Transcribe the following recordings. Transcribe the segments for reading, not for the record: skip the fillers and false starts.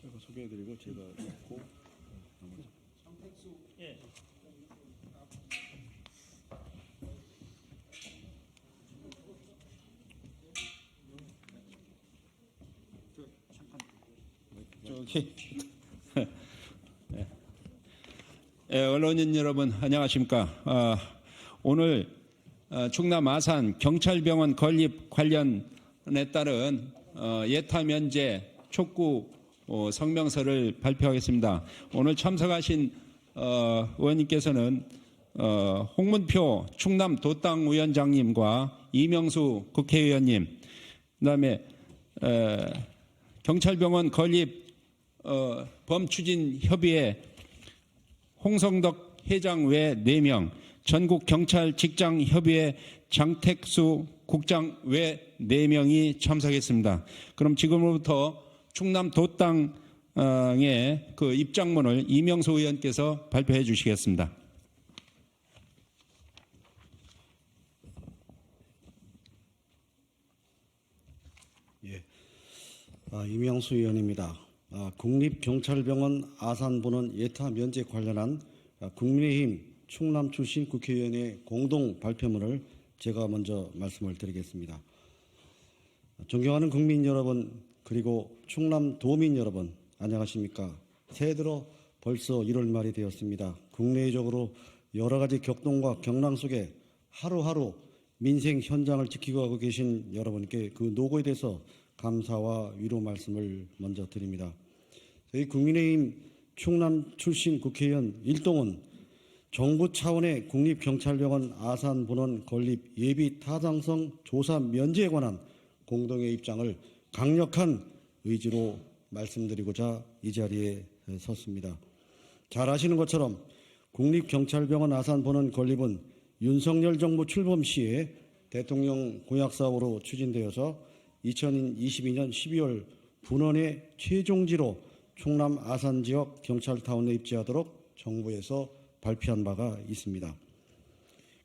제가 소개해드리고 제가 읽고 예. 저기 언론인 여러분 안녕하십니까? 오늘 충남 아산 경찰병원 건립 관련에 따른 예타 면제 촉구 성명서를 발표하겠습니다. 오늘 참석하신 의원님께서는 홍문표 충남 도당위원장님과 이명수 국회의원님, 그다음에 경찰병원 건립 범추진협의회 홍성덕 회장 외 4명, 전국경찰직장협의회 장택수 국장 외 4명이 참석했습니다. 그럼 지금부터 충남 도당의 그 입장문을 이명수 의원께서 발표해 주시겠습니다. 예, 이명수 의원입니다. 국립경찰병원 아산본원 예타 면제 관련한 국민의힘 충남 출신 국회의원의 공동 발표문을 제가 먼저 말씀을 드리겠습니다. 존경하는 국민 여러분, 그리고 충남 도민 여러분, 안녕하십니까? 새해 들어 벌써 1월 말이 되었습니다. 국내적으로 여러 가지 격동과 경랑 속에 하루하루 민생 현장을 지키고 가고 계신 여러분께 그 노고에 대해서 감사와 위로 말씀을 먼저 드립니다. 저희 국민의힘 충남 출신 국회의원 일동은 정부 차원의 국립경찰병원 아산본원 건립 예비 타당성 조사 면제에 관한 공동의 입장을 강력한 의지로 말씀드리고자 이 자리에 섰습니다. 잘 아시는 것처럼 국립경찰병원 아산본원 건립은 윤석열 정부 출범 시에 대통령 공약사업으로 추진되어서 2022년 12월 분원의 최종지로 충남 아산 지역 경찰타운에 입지하도록 정부에서 발표한 바가 있습니다.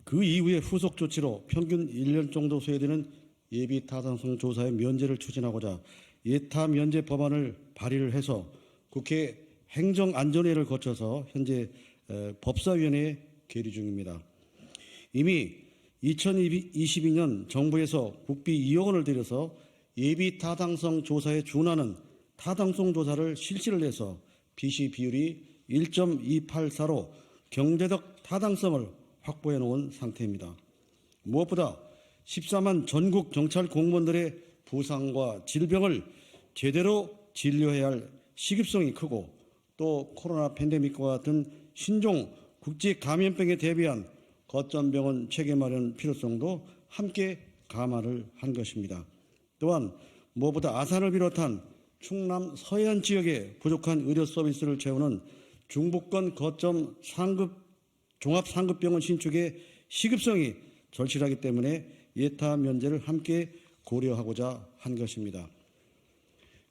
그 이후에 후속 조치로 평균 1년 정도 소요되는 예비 타당성 조사의 면제를 추진하고자 예타 면제 법안을 발의를 해서 국회 행정안전회를 거쳐서 현재 법사위원회에 계류 중입니다. 이미 2022년 정부에서 국비 2억 원을 들여서 예비 타당성 조사에 준하는 타당성 조사를 실시를 해서 BC 비율이 1.284로 경제적 타당성을 확보해 놓은 상태입니다. 무엇보다 14만 전국 경찰 공무원들의 부상과 질병을 제대로 진료해야 할 시급성이 크고 또 코로나 팬데믹과 같은 신종 국제 감염병에 대비한 거점병원 체계 마련 필요성도 함께 감안을 한 것입니다. 또한 무엇보다 아산을 비롯한 충남 서해안 지역의 부족한 의료 서비스를 채우는 중부권 거점 상급 종합상급병원 신축의 시급성이 절실하기 때문에 예타 면제를 함께 고려하고자 한 것입니다.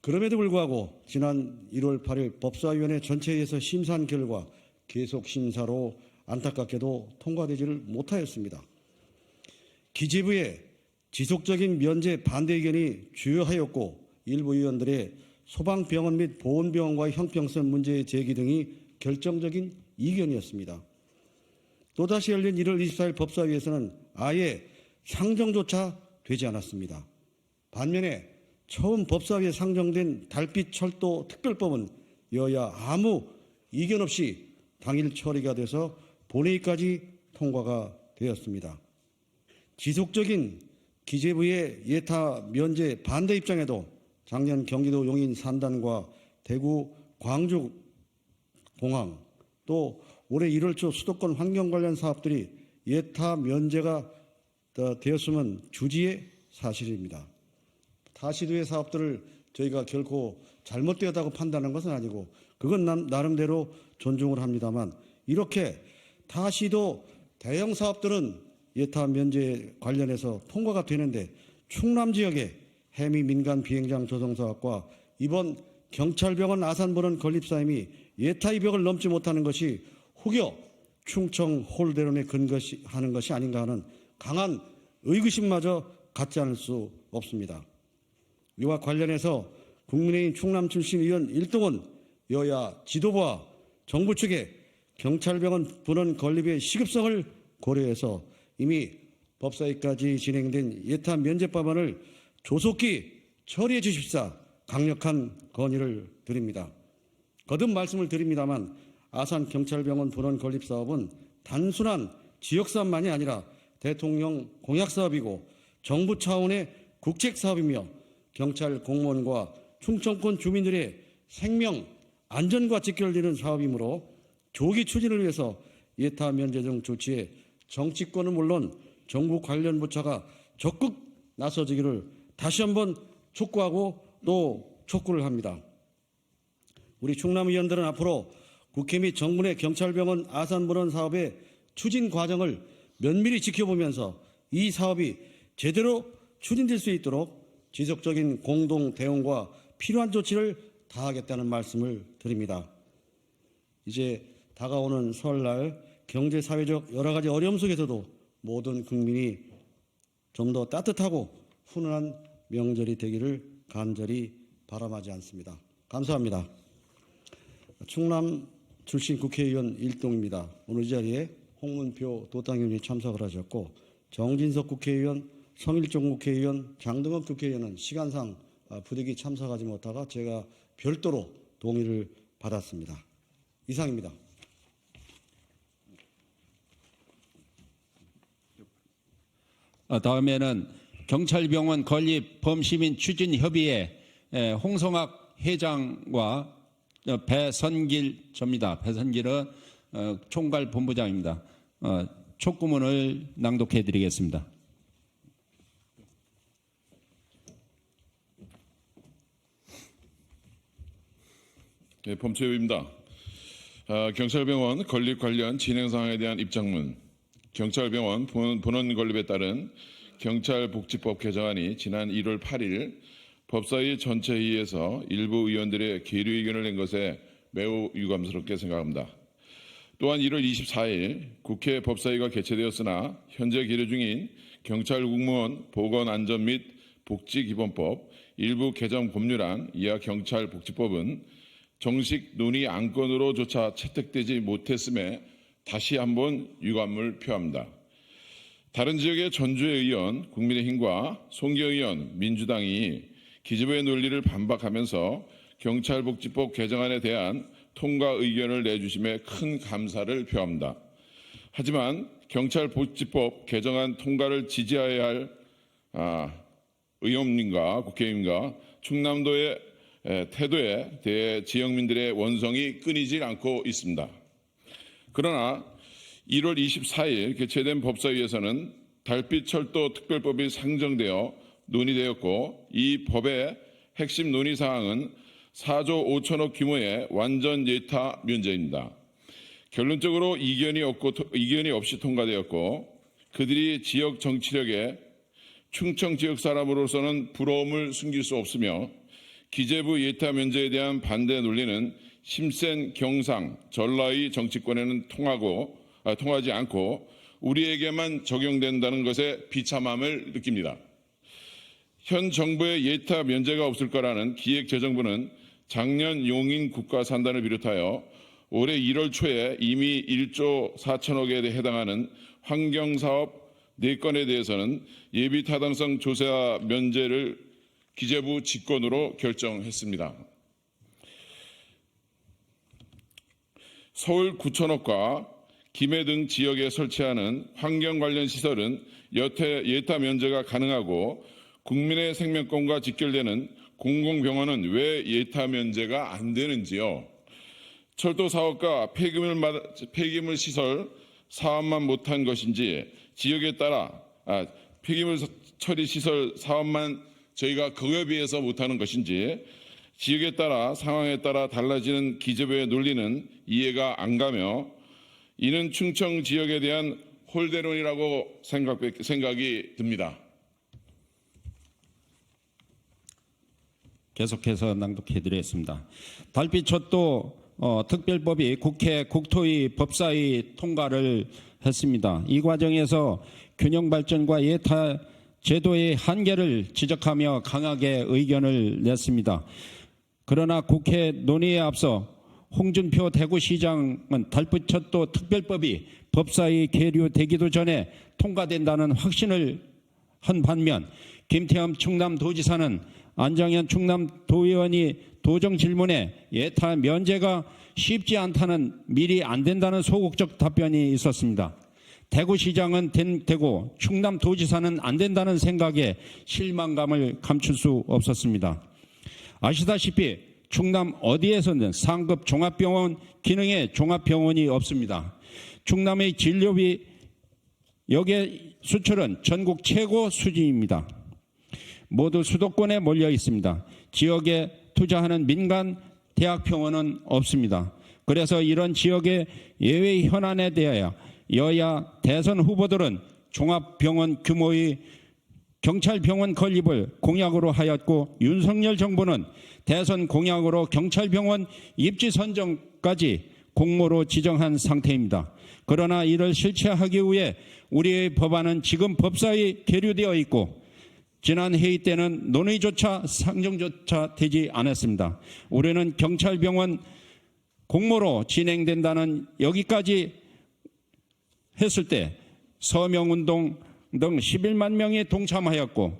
그럼에도 불구하고 지난 1월 8일 법사위원회 전체에서 심사한 결과 계속 심사로 안타깝게도 통과되지를 못하였습니다. 기재부의 지속적인 면제 반대 의견이 주요하였고 일부 의원들의 소방병원 및 보건병원과의 형평성 문제 제기 등이 결정적인 이견이었습니다. 또다시 열린 1월 24일 법사위에서는 아예 상정조차 되지 않았습니다. 반면에 처음 법사위에 상정된 달빛철도 특별법은 여야 아무 이견 없이 당일 처리가 돼서 본회의까지 통과가 되었습니다. 지속적인 기재부의 예타 면제 반대 입장에도 작년 경기도 용인 산단과 대구 광주 공항 또 올해 1월 초 수도권 환경 관련 사업들이 예타 면제가 되었으면 주지의 사실입니다. 타시도의 사업들을 저희가 결코 잘못되었다고 판단한 것은 아니고 그건 나름대로 존중을 합니다만 이렇게 타시도 대형 사업들은 예타 면제 관련해서 통과가 되는데 충남 지역의 해미 민간 비행장 조성 사업과 이번 경찰병원 아산본원 건립 사임이 예타 200을 넘지 못하는 것이 혹여 충청 홀대론에 근거하는 것이 아닌가 하는 강한 의구심마저 갖지 않을 수 없습니다. 이와 관련해서 국민의힘 충남 출신 의원 일동은 여야 지도부와 정부 측에 경찰병원 분원 건립의 시급성을 고려해서 이미 법사위까지 진행된 예타 면제 법안을 조속히 처리해 주십사 강력한 건의를 드립니다. 거듭 말씀을 드립니다만 아산 경찰병원 분원 건립 사업은 단순한 지역 사업만이 아니라 대통령 공약 사업이고 정부 차원의 국책 사업이며 경찰 공무원과 충청권 주민들의 생명 안전과 직결되는 사업이므로 조기 추진을 위해서 예타 면제 등 조치에 정치권은 물론 정부 관련 부처가 적극 나서지기를 다시 한번 촉구하고 또 촉구를 합니다. 우리 충남 의원들은 앞으로 국회 및 정부 내 경찰병원 아산분원 사업의 추진 과정을 면밀히 지켜보면서 이 사업이 제대로 추진될 수 있도록 지속적인 공동 대응과 필요한 조치를 다하겠다는 말씀을 드립니다. 이제 다가오는 설날 경제 사회적 여러 가지 어려움 속에서도 모든 국민이 좀 더 따뜻하고 훈훈한 명절이 되기를 간절히 바람하지 않습니다. 감사합니다. 충남 출신 국회의원 일동입니다. 오늘 이 자리에 홍문표 도당위원이 참석을 하셨고 정진석 국회의원, 성일종 국회의원, 장동혁 국회의원은 시간상 부득이 참석하지 못하가 제가 별도로 동의를 받았습니다. 이상입니다. 다음에는 경찰병원 건립 범시민 추진 협의회 홍성학 회장과 배선길 접니다. 배선길은 총괄 본부장입니다. 촉구문을 낭독해 드리겠습니다. 네, 범죄입니다. 경찰병원 건립 관련 진행 사항에 대한 입장문. 경찰병원 본원 건립에 따른 경찰복지법 개정안이 지난 1월 8일 법사위 전체 회의에서 일부 의원들의 계류 의견을 낸 것에 매우 유감스럽게 생각합니다. 또한 1월 24일 국회 법사위가 개최되었으나 현재 계류 중인 경찰국무원 보건안전 및 복지기본법 일부 개정 법률안 이하 경찰복지법은 정식 논의 안건으로조차 채택되지 못했음에 다시 한번 유감을 표합니다. 다른 지역의 전주의 의원, 국민의힘과 송기호 의원, 민주당이 기재부의 논리를 반박하면서 경찰복지법 개정안에 대한 통과 의견을 내주심에 큰 감사를 표합니다. 하지만 경찰복지법 개정안 통과를 지지해야 할 의원님과 국회의원과 충남도의 태도에 대해 지역민들의 원성이 끊이질 않고 있습니다. 그러나 1월 24일 개최된 법사위에서는 달빛철도 특별법이 상정되어 논의되었고 이 법의 핵심 논의사항은 4조 5천억 규모의 완전 예타 면제입니다. 결론적으로 이견이 없이 통과되었고 그들이 지역 정치력에 충청 지역 사람으로서는 부러움을 숨길 수 없으며 기재부 예타 면제에 대한 반대 논리는 심센 경상, 전라의 정치권에는 통하지 않고 우리에게만 적용된다는 것에 비참함을 느낍니다. 현 정부의 예타 면제가 없을 거라는 기획재정부는 작년 용인 국가산단을 비롯하여 올해 1월 초에 이미 1조 4천억에 해당하는 환경사업 4건에 대해서는 예비타당성 조사 면제를 기재부 직권으로 결정했습니다. 서울 9천억과 김해 등 지역에 설치하는 환경 관련 시설은 예타 면제가 가능하고 국민의 생명권과 직결되는 공공병원은 왜 예타 면제가 안 되는지요? 철도 사업과 폐기물 시설 사업만 못한 것인지 지역에 따라 폐기물 처리 시설 사업만 저희가 그거에 비해서 못하는 것인지 지역에 따라 상황에 따라 달라지는 기재부의 논리는 이해가 안 가며 이는 충청 지역에 대한 홀대론이라고 생각이 듭니다. 계속해서 낭독해 드리겠습니다. 달빛철도 특별법이 국회 국토위 법사위 통과를 했습니다. 이 과정에서 균형 발전과 예타 제도의 한계를 지적하며 강하게 의견을 냈습니다. 그러나 국회 논의에 앞서 홍준표 대구시장은 달붙였도 특별법이 법사위 계류되기도 전에 통과된다는 확신을 한 반면 김태흠 충남도지사는 안정현 충남도의원이 도정 질문에 예타 면제가 쉽지 않다는 미리 안 된다는 소극적 답변이 있었습니다. 대구시장은 되고 충남도지사는 안 된다는 생각에 실망감을 감출 수 없었습니다. 아시다시피 충남 어디에서는 상급 종합병원 기능의 종합병원이 없습니다. 충남의 진료비 역의 수출은 전국 최고 수준입니다. 모두 수도권에 몰려 있습니다. 지역에 투자하는 민간 대학병원은 없습니다. 그래서 이런 지역의 예외 현안에 대하여 여야 대선 후보들은 종합병원 규모의 경찰병원 건립을 공약으로 하였고 윤석열 정부는 대선 공약으로 경찰병원 입지 선정까지 공모로 지정한 상태입니다. 그러나 이를 실체하기 위해 우리의 법안은 지금 법사위 계류되어 있고 지난 회의 때는 논의조차 상정조차 되지 않았습니다. 우리는 경찰병원 공모로 진행된다는 여기까지 했을 때 서명운동 등 11만 명이 동참하였고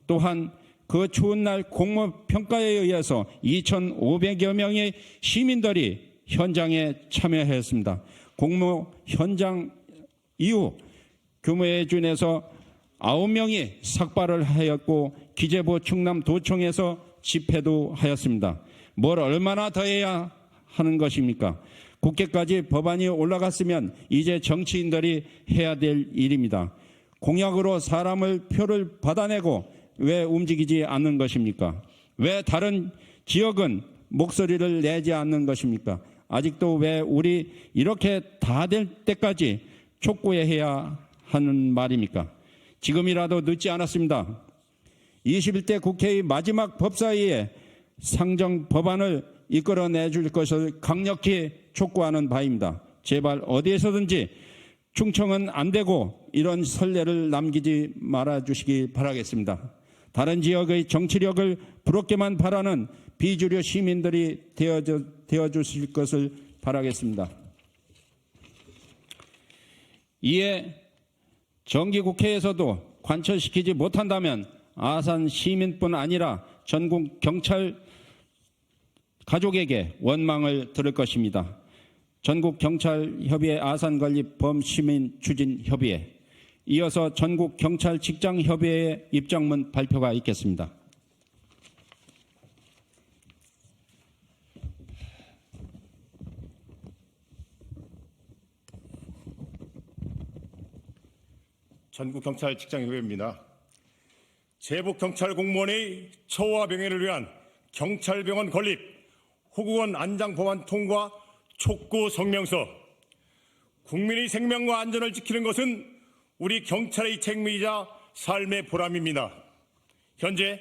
또한 그 추운 날 공모평가에 의해서 2,500여 명의 시민들이 현장에 참여하였습니다. 공모 현장 이후 규모에 준해서 9명이 삭발을 하였고 기재부 충남도청에서 집회도 하였습니다. 뭘 얼마나 더 해야 하는 것입니까? 국회까지 법안이 올라갔으면 이제 정치인들이 해야 될 일입니다. 공약으로 사람을 표를 받아내고 왜 움직이지 않는 것입니까? 왜 다른 지역은 목소리를 내지 않는 것입니까? 아직도 왜 우리 이렇게 다 될 때까지 촉구해야 하는 말입니까? 지금이라도 늦지 않았습니다. 21대 국회의 마지막 법사위에 상정 법안을 이끌어내줄 것을 강력히 촉구하는 바입니다. 제발 어디에서든지 충청은 안 되고 이런 선례를 남기지 말아주시기 바라겠습니다. 다른 지역의 정치력을 부럽게만 바라는 비주류 시민들이 되어주실 것을 바라겠습니다. 이에 정기국회에서도 관철시키지 못한다면 아산 시민뿐 아니라 전국 경찰 가족에게 원망을 들을 것입니다. 전국경찰협의회 아산건립 범시민추진협의회 이어서 전국경찰직장협의회의 입장문 발표가 있겠습니다. 전국경찰직장협의회입니다. 제복경찰 공무원의 처우와 병행을 위한 경찰병원 건립, 호국원 안장법안 통과 촉구 성명서. 국민의 생명과 안전을 지키는 것은 우리 경찰의 책무이자 삶의 보람입니다. 현재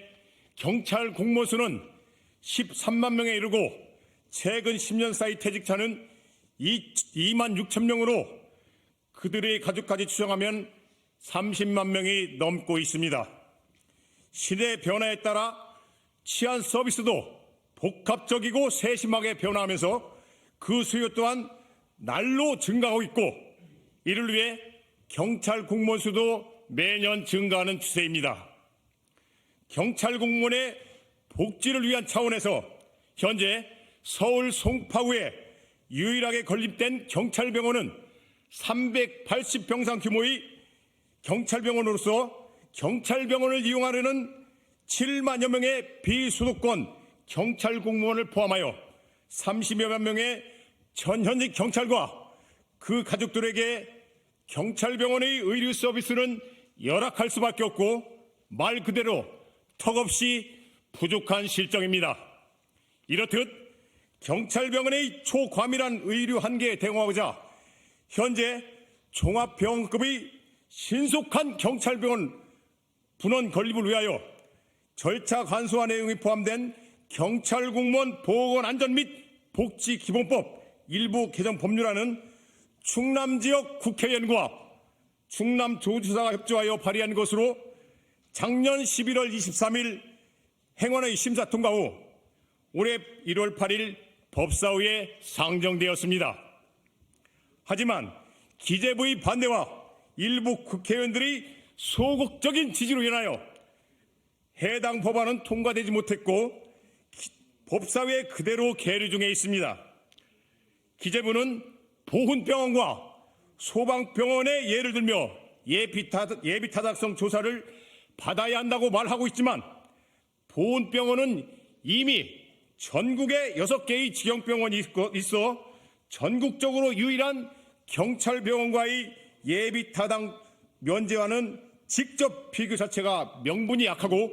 경찰 공무원 수는 13만 명에 이르고 최근 10년 사이 퇴직자는 2만 6천 명으로 그들의 가족까지 추정하면 30만 명이 넘고 있습니다. 시대 변화에 따라 치안 서비스도 복합적이고 세심하게 변화하면서 그 수요 또한 날로 증가하고 있고 이를 위해 경찰 공무원 수도 매년 증가하는 추세입니다. 경찰 공무원의 복지를 위한 차원에서 현재 서울 송파구에 유일하게 건립된 경찰병원은 380병상 규모의 경찰병원으로서 경찰병원을 이용하려는 7만여 명의 비수도권 경찰 공무원을 포함하여 30여만 명의 전현직 경찰과 그 가족들에게 경찰병원의 의료 서비스는 열악할 수밖에 없고 말 그대로 턱없이 부족한 실정입니다. 이렇듯 경찰병원의 초과밀한 의료 한계에 대응하고자 현재 종합병원급의 신속한 경찰병원 분원 건립을 위하여 절차 간소화 내용이 포함된 경찰공무원 보건 안전 및 복지기본법 일부 개정 법률안은 충남지역 국회의원과 충남도지사가 협조하여 발의한 것으로 작년 11월 23일 행안위 심사 통과 후 올해 1월 8일 법사위에 상정되었습니다. 하지만 기재부의 반대와 일부 국회의원들의 소극적인 지지로 인하여 해당 법안은 통과되지 못했고 법사위에 그대로 계류 중에 있습니다. 기재부는 보훈병원과 소방병원의 예를 들며 예비타당성 조사를 받아야 한다고 말하고 있지만 보훈병원은 이미 전국에 6개의 직영병원이 있어 전국적으로 유일한 경찰병원과의 예비타당 면제와는 직접 비교 자체가 명분이 약하고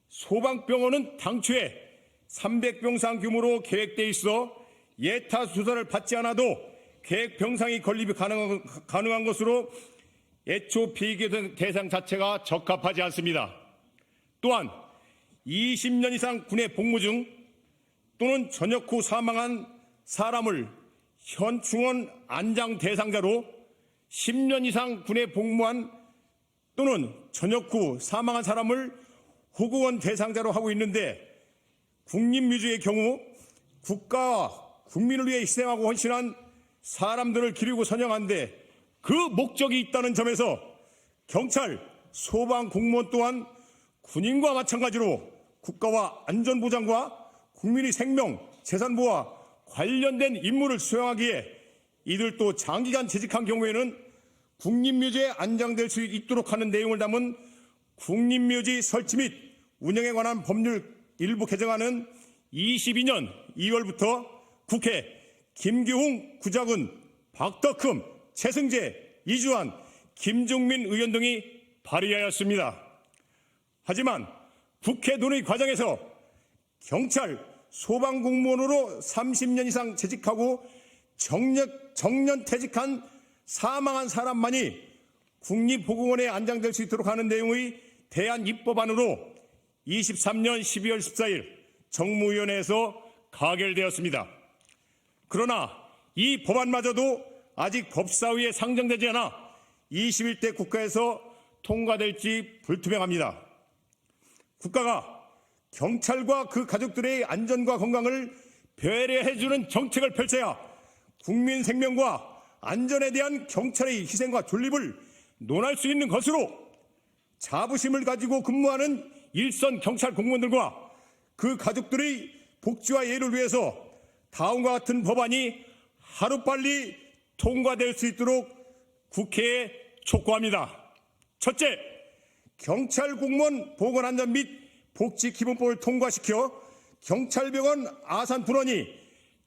소방병원은 당초에 300병상 규모로 계획돼 있어 예타 조사를 받지 않아도 계획 병상이 건립이 가능한 것으로 애초 비교 대상 자체가 적합하지 않습니다. 또한 20년 이상 군에 복무 중 또는 전역 후 사망한 사람을 현 충원 안장 대상자로 10년 이상 군에 복무한 또는 전역 후 사망한 사람을 후구원 대상자로 하고 있는데 국립묘지의 경우 국가와 국민을 위해 희생하고 헌신한 사람들을 기리고 선양하는데 그 목적이 있다는 점에서 경찰, 소방 공무원 또한 군인과 마찬가지로 국가와 안전보장과 국민의 생명, 재산보호와 관련된 임무를 수행하기에 이들도 장기간 재직한 경우에는 국립묘지에 안장될 수 있도록 하는 내용을 담은 국립묘지 설치 및 운영에 관한 법률 일부 개정안은 22년 2월부터 국회 김기웅, 구자근, 박덕흠, 최승재, 이주환, 김종민 의원 등이 발의하였습니다. 하지만 국회 논의 과정에서 경찰, 소방공무원으로 30년 이상 재직하고 정년 퇴직한 사망한 사람만이 국립보건원에 안장될 수 있도록 하는 내용의 대안 입법안으로 23년 12월 14일 정무위원회에서 가결되었습니다. 그러나 이 법안마저도 아직 법사위에 상정되지 않아 21대 국회에서 통과될지 불투명합니다. 국가가 경찰과 그 가족들의 안전과 건강을 배려해주는 정책을 펼쳐야 국민 생명과 안전에 대한 경찰의 희생과 존립을 논할 수 있는 것으로 자부심을 가지고 근무하는 일선 경찰 공무원들과 그 가족들의 복지와 예를 위해서 다음과 같은 법안이 하루빨리 통과될 수 있도록 국회에 촉구합니다. 첫째, 경찰 공무원 보건안전 및 복지기본법을 통과시켜 경찰병원 아산분원이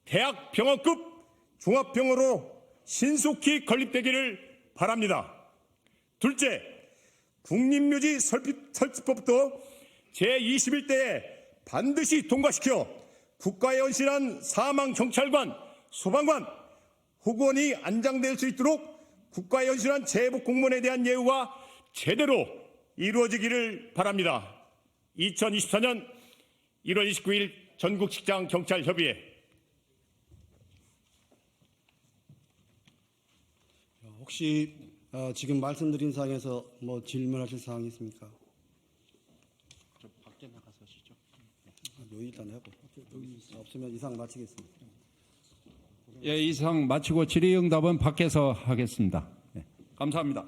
대학병원급 종합병원으로 신속히 건립되기를 바랍니다. 둘째, 국립묘지 설치법도 제21대에 반드시 통과시켜 국가에 헌신한 사망 경찰관, 소방관, 후구원이 안장될 수 있도록 국가에 헌신한 제복 공무원에 대한 예우가 제대로 이루어지기를 바랍니다. 2024년 1월 29일 전국직장경찰협의회. 혹시 지금 말씀드린 사항에서 뭐 질문하실 사항이 있습니까? 좀 밖에 나가서 하시죠. 여기 일단 하고 없으면 이상 마치겠습니다. 예, 이상 마치고 질의응답은 밖에서 하겠습니다. 네, 감사합니다.